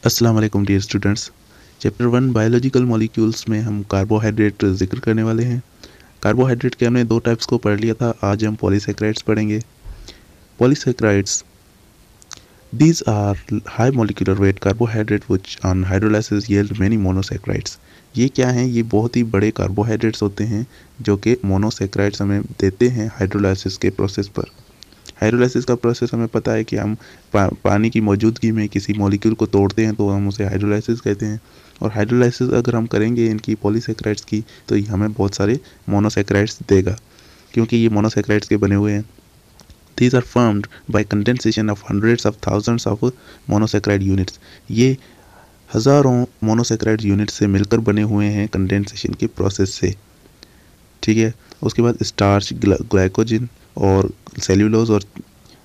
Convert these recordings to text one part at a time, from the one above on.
अस्सलाम वालेकुम dear students. Chapter 1 biological molecules में हम कार्बोहाइड्रेट जिक्र करने वाले हैं। कार्बोहाइड्रेट के हमने दो टाइप्स को पढ़ लिया था, आज हम पॉलीसेक्राइड्स पढ़ेंगे। Polysaccharides these are high molecular weight carbohydrate which on hydrolysis yield many monosaccharides. ये क्या हैं? ये बहुत ही बड़े कार्बोहाइड्रेट्स होते हैं जो कि मोनोसेक्राइड्स हमें देते हैं हाइड्रोलाइसिस के प्रोसेस पर। हाइड्रोलाइसिस का प्रोसेस हमें पता है कि हम पानी की मौजूदगी में किसी मॉलिक्यूल को तोड़ते हैं तो हम उसे हाइड्रोलाइसिस कहते हैं। और हाइड्रोलाइसिस अगर हम करेंगे इनकी पॉलीसेक्राइड्स की तो ये हमें बहुत सारे मोनोसेक्राइड्स देगा, क्योंकि ये मोनोसेक्राइड्स के बने हुए हैं। These are formed by condensation of hundreds of thousands of monosaccharide units. ये हज़ारों मोनोसेक्राइड यूनिट से मिलकर बने हुए हैं कंडेंसेशन के प्रोसेस से। ठीक है, उसके बाद स्टार्च, ग्लाइकोजन और सेल्यूलोज और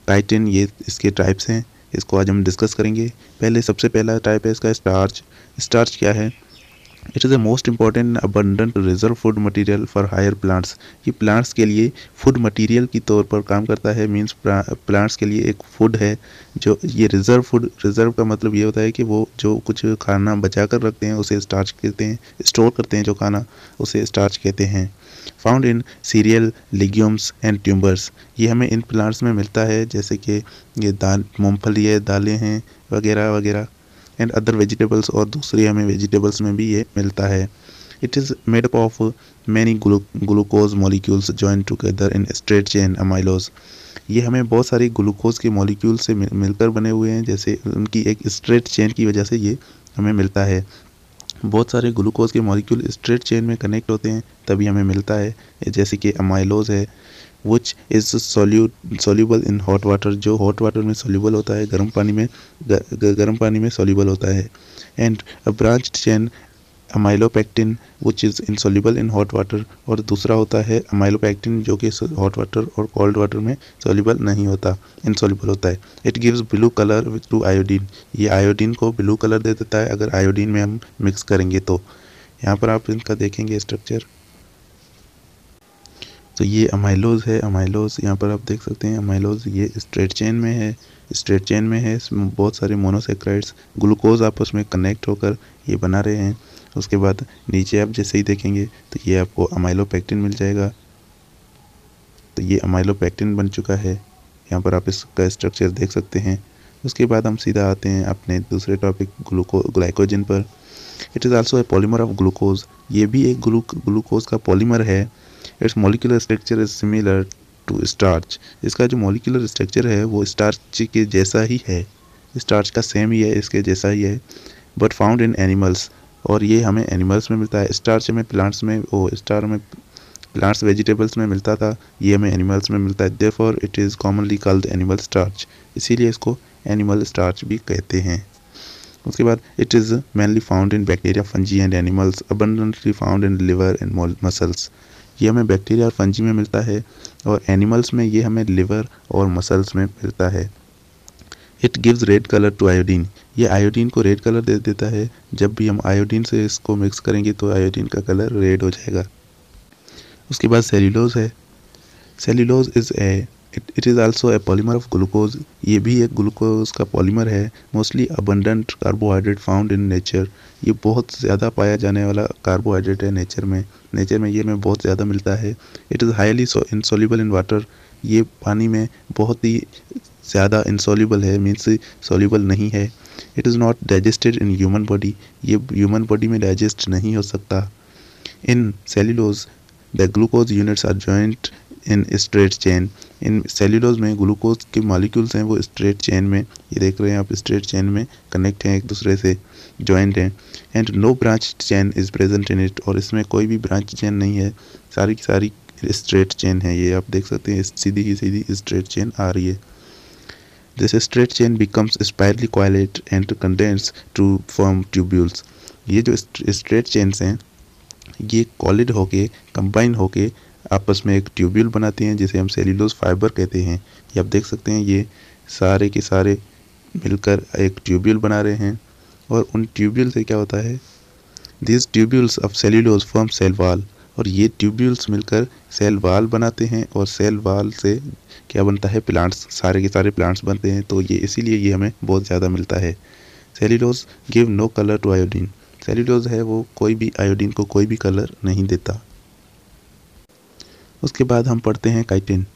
काइटिन, ये इसके टाइप्स हैं। इसको आज हम डिस्कस करेंगे। सबसे पहला टाइप है इसका स्टार्च। स्टार्च क्या है? It is the most important abundant reserve food material for higher plants. ये प्लांट्स के लिए फूड मटेरियल की तौर पर काम करता है। मींस प्लांट्स के लिए एक फूड है जो ये रिजर्व का मतलब ये होता है कि वो जो कुछ खाना बचा कर रखते हैं उसे स्टार्च कहते हैं। स्टोर करते हैं जो खाना, उसे स्टार्च कहते हैं। Found in serial, legumes and tubers. ये हमें इन प्लांट्स में मिलता है, जैसे कि ये दाल, मूंगफली है, दालें हैं वगैरह वगैरह, एंड अदर वेजिटेबल्स, और दूसरी हमें वेजिटेबल्स में भी ये मिलता है। It is made up of many glucose molecules join together in straight chain amylose. ये हमें बहुत सारी ग्लूकोज के मॉलिक्यूल से मिलकर बने हुए हैं, जैसे उनकी एक स्ट्रेट चेन की वजह से ये हमें मिलता है। बहुत सारे ग्लूकोज के मॉलिक्यूल स्ट्रेट चेन में कनेक्ट होते हैं तभी हमें मिलता है, जैसे कि अमाइलोज है which is soluble in hot water, जो हॉट वाटर में सोल्यूबल होता है, गर्म पानी में सोल्यूबल होता है। And a branch chain amylopectin which is insoluble in hot water, और दूसरा होता है अमाइलोपेक्टिन जो कि हॉट वाटर और कोल्ड वाटर में सोल्यूबल नहीं होता, इनसोल्यूबल होता है। It gives blue colour to iodine. ये आयोडीन को ब्लू कलर दे देता है अगर आयोडीन में हम मिक्स करेंगे तो। यहाँ पर आप इनका देखेंगे स्ट्रक्चर। तो ये अमाइलोज है, अमाइलोज यहाँ पर आप देख सकते हैं। अमाइलोज ये स्ट्रेट चेन में है, स्ट्रेट चेन में है। इसमें बहुत सारे मोनोसेक्राइड्स ग्लूकोज आपस में कनेक्ट होकर ये बना रहे हैं। उसके बाद नीचे आप जैसे ही देखेंगे तो ये आपको अमाइलोपेक्टिन मिल जाएगा। तो ये अमाइलोपेक्टिन बन चुका है। यहाँ पर आप इसका स्ट्रक्चर देख सकते हैं। उसके बाद हम सीधा आते हैं अपने दूसरे टॉपिक ग्लाइकोजन पर। It is also a polymer of glucose. ये भी एक ग्लूकोज का पॉलीमर है। Its molecular structure is similar to starch. इसका जो मॉलिक्यूलर स्ट्रक्चर है वो स्टार्च के जैसा ही है, स्टार्च का सेम ही है, इसके जैसा ही है। बट फाउंड इन एनिमल्स, और ये हमें एनिमल्स में मिलता है। स्टार्च हमें प्लांट्स में प्लांट्स वेजिटेबल्स में मिलता था, ये हमें एनिमल्स में मिलता है। Therefore it is commonly called animal starch, इसीलिए इसको एनिमल स्टार्च भी कहते हैं। उसके बाद it is mainly found in bacteria, fungi and animals, abundantly found in liver and muscles. ये हमें बैक्टीरिया और फंजी में मिलता है, और एनिमल्स में ये हमें लिवर और मसल्स में मिलता है। It gives red colour to iodine. ये आयोडीन को रेड कलर दे देता है। जब भी हम आयोडीन से इसको मिक्स करेंगे तो आयोडीन का कलर रेड हो जाएगा। उसके बाद सेल्यूलोज है। Cellulose it is also a polymer of glucose. ये भी एक ग्लूकोज का पॉलीमर है। Mostly abundant carbohydrate found in nature. ये बहुत ज़्यादा पाया जाने वाला कार्बोहाइड्रेट है नेचर में ये हमें बहुत ज़्यादा मिलता है। It is highly insoluble in water. ये पानी में बहुत ही ज़्यादा इनसोल्यूबल है, मीन्स सोल्यूबल नहीं है। It is not digested in human body. ये ह्यूमन बॉडी में डाइजेस्ट नहीं हो सकता। In cellulose the glucose units are joint in straight chain. In cellulose में ग्लूकोज के मॉलिक्यूल्स हैं वो स्ट्रेट चेन में, ये देख रहे हैं आप, स्ट्रेट चेन में कनेक्ट हैं, एक दूसरे से जॉइंट हैं। And no branch chain is present in it, और इसमें कोई भी ब्रांच चेन नहीं है, सारी की सारी स्ट्रेट चेन है। ये आप देख सकते हैं, सीधी ही सीधी स्ट्रेट चेन आ रही है। This straight chain becomes spirally coiled and condense to form tubules. ये जो स्ट्रेट चेन्स हैं ये कॉलिड होके, कंबाइन होके आपस में एक ट्यूब्यूल बनाते हैं, जिसे हम सेल्यूलोज फाइबर कहते हैं। ये आप देख सकते हैं, ये सारे के सारे मिलकर एक ट्यूब्यूल बना रहे हैं। और उन ट्यूब्यूल से क्या होता है, this tubules of cellulose form cell wall, और ये ट्यूब्यूल्स मिलकर सेल वाल बनाते हैं, और सेल वाल से क्या बनता है, प्लांट्स, सारे के सारे प्लांट्स बनते हैं। तो ये इसीलिए ये हमें बहुत ज़्यादा मिलता है। Cellulose give no colour to iodine. Cellulose है वो कोई भी आयोडीन को कोई भी कलर नहीं देता। उसके बाद हम पढ़ते हैं chitin.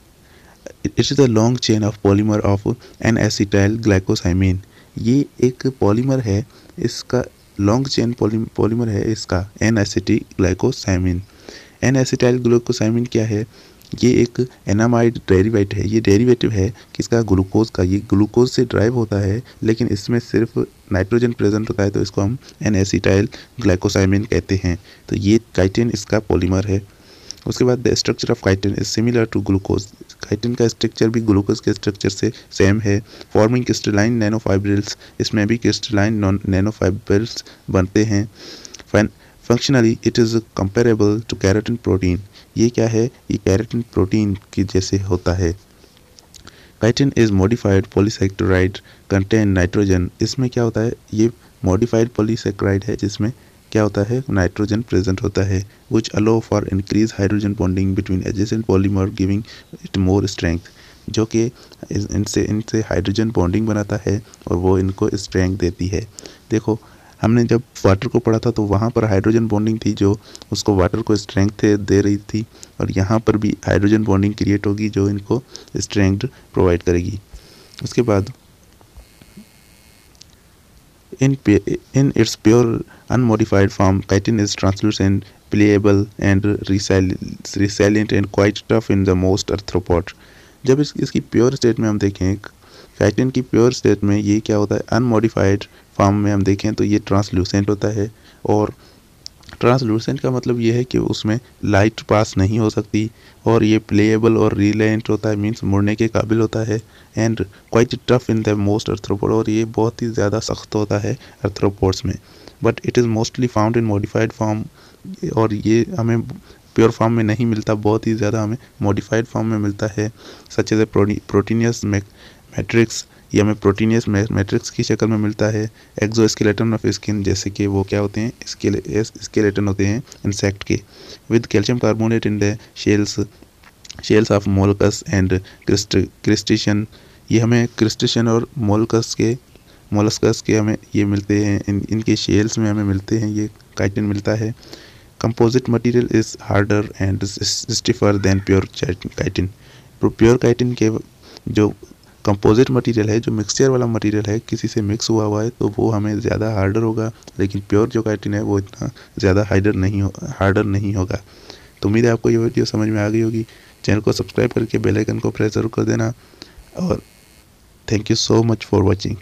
It is the long chain of polymer of N acetyl glucosamine. ये एक पॉलीमर है, इसका लॉन्ग चेन पॉलीमर है इसका एन एसिटिल ग्लाइकोसाइमिन। एन एसिटाइल ग्लाइकोसाइमिन क्या है? ये एक एनामाइड डेरिवेटिव है। ये डेरिवेटिव है किसका? ग्लूकोज का। ये ग्लूकोज से ड्राइव होता है, लेकिन इसमें सिर्फ नाइट्रोजन प्रेजेंट होता है, तो इसको हम एन एसिटाइल ग्लाइकोसाइमिन कहते हैं। तो ये काइटिन इसका पॉलीमर है। उसके बाद the structure of chitin is similar to glucose. Chitin का स्ट्रक्चर भी ग्लूकोज के स्ट्रक्चर से सेम है। फॉर्मिंग क्रिस्टलाइन नैनोफाइब्रिल्स, इसमें भी क्रिस्टलाइन नैनोफाइब्रिल्स बनते हैं। Functionally it is comparable to keratin protein. ये क्या है? ये केराटिन प्रोटीन की जैसे होता है। Chitin is modified polysaccharide contain nitrogen. इसमें क्या होता है? ये मॉडिफाइड पॉलीसेक्राइड है जिसमें क्या होता है? नाइट्रोजन प्रेजेंट होता है। Which allow for increase hydrogen bonding between adjacent polymer giving it more strength. जो कि इनसे हाइड्रोजन बॉन्डिंग बनाता है और वो इनको स्ट्रेंथ देती है। देखो, हमने जब वाटर को पढ़ा था तो वहाँ पर हाइड्रोजन बॉन्डिंग थी जो उसको वाटर को स्ट्रेंथ दे रही थी, और यहाँ पर भी हाइड्रोजन बॉन्डिंग क्रिएट होगी जो इनको स्ट्रेंथ प्रोवाइड करेगी। उसके बाद in its pure unmodified form, chitin is translucent, pliable and resilient and quite tough in the most arthropod। जब इसकी प्योर स्टेट में हम देखें, काइटिन की प्योर स्टेट में ये क्या होता है? अनमॉडिफाइड फॉर्म में हम देखें तो ये ट्रांसल्यूसेंट होता है। और ट्रांसलूसेंट का मतलब ये है कि उसमें लाइट पास नहीं हो सकती, और ये प्लेएबल और रिलेंट होता है, मीन्स मुड़ने के काबिल होता है। And quite tough in the most arthropod, और ये बहुत ही ज़्यादा सख्त होता है अर्थ्रोपोड्स में। But it is mostly found in modified form, और ये हमें प्योर फॉर्म में नहीं मिलता, बहुत ही ज़्यादा हमें मॉडिफाइड फॉर्म में मिलता है। Such as a proteinaceous matrix, ये हमें प्रोटीनियस मैट्रिक्स की शक्ल में मिलता है। एक्सोस्केलेटन ऑफ स्किन, जैसे कि वो क्या होते हैं? स्केलेटन होते हैं इंसेक्ट के। With calcium carbonate in the shells of molluscs and crustacean, ये हमें क्रिस्टिशियन और मोलस्कस के हमें ये मिलते हैं, इनके शेल्स में हमें मिलते हैं, ये काइटिन मिलता है। Composite material is harder and stiffer than pure chitin. Pure chitin के जो कंपोजिट मटेरियल है, जो मिक्सचर वाला मटेरियल है, किसी से मिक्स हुआ है तो वो हमें ज़्यादा हार्डर होगा, लेकिन प्योर जो काइटिन है वो इतना ज़्यादा हार्डर नहीं होगा। तो उम्मीद है आपको ये वीडियो समझ में आ गई होगी। चैनल को सब्सक्राइब करके बेल आइकन को प्रेस जरूर कर देना, और thank you so much for watching.